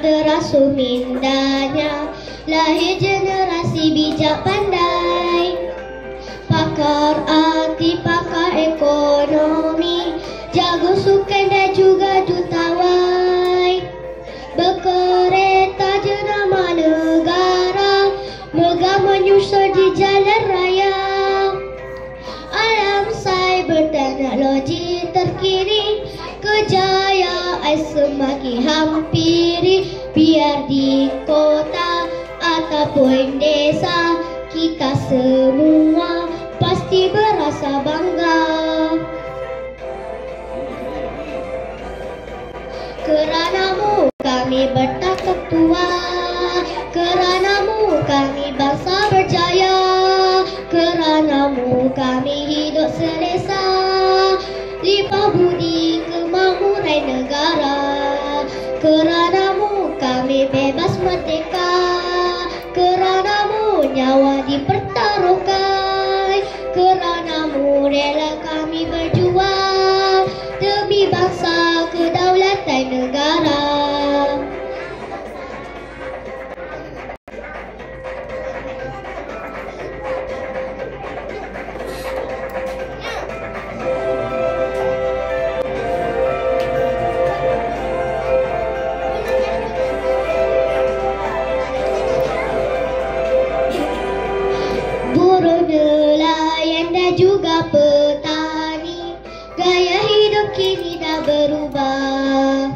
anak terasuh mindanya, lahir generasi bijak pandai, pakar arti, pakar ekonomi, jago sukan dan juga jutawan. Berkereta jenama negara, megah menyusul di jalan raya. Alam cyber teknologi terkini, kejayaan semakin hampiri. Biar di kota ataupun desa, kita semua pasti berasa bangga. Keranamu kami bertakap tua, keranamu kami bangsa berjaya, keranamu kami hidup selesa, limpah budi kemakmuran negara. Keranamu kami bebas merdeka, keranamu nyawa dipertaruhkan, keranamu rela kami berjuang demi bangsa kedaulatan negara. Buruh, nelayan dan juga petani, gaya hidup kini dah berubah.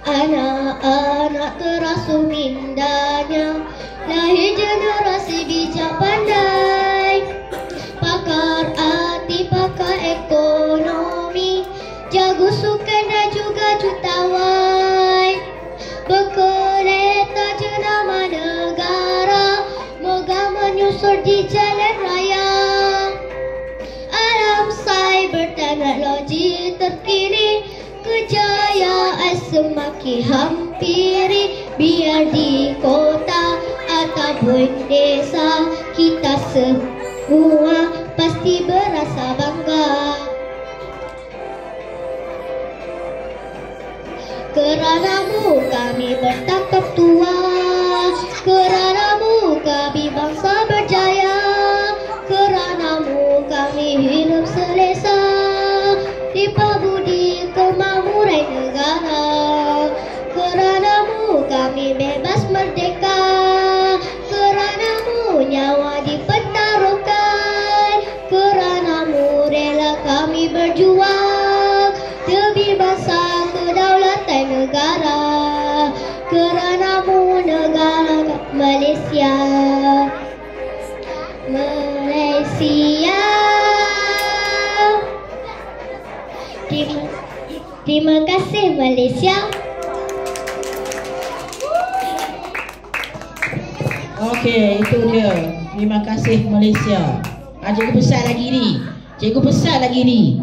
Anak-anak terasuh mindanya, lahir generasi bijak pandai, pakar arti, pakar ekonomi, jago sukan dan juga jutawan. Berkereta jenama negara, megah menyusul di jalan raya. Alam cyber teknologi terkini, kejayaan semakin hampiri. Biar di kota ataupun desa, kita semua pasti berasa bangga. Keranamu kami bertakap tua, keranamu kami bangsa berjaya, keranamu kami hidup selesa, limpah budi kemakmuran negara. Keranamu kami bebas merdeka, keranamu nyawa dipertaruhkan, keranamu rela kami berjuang demi bangsa kedaulatan negara. Keranamu negara Malaysia, Malaysia. Terima kasih Malaysia. Okey, itu dia. Terima kasih Malaysia. Cikgu besar lagi ni. Cikgu besar lagi ni.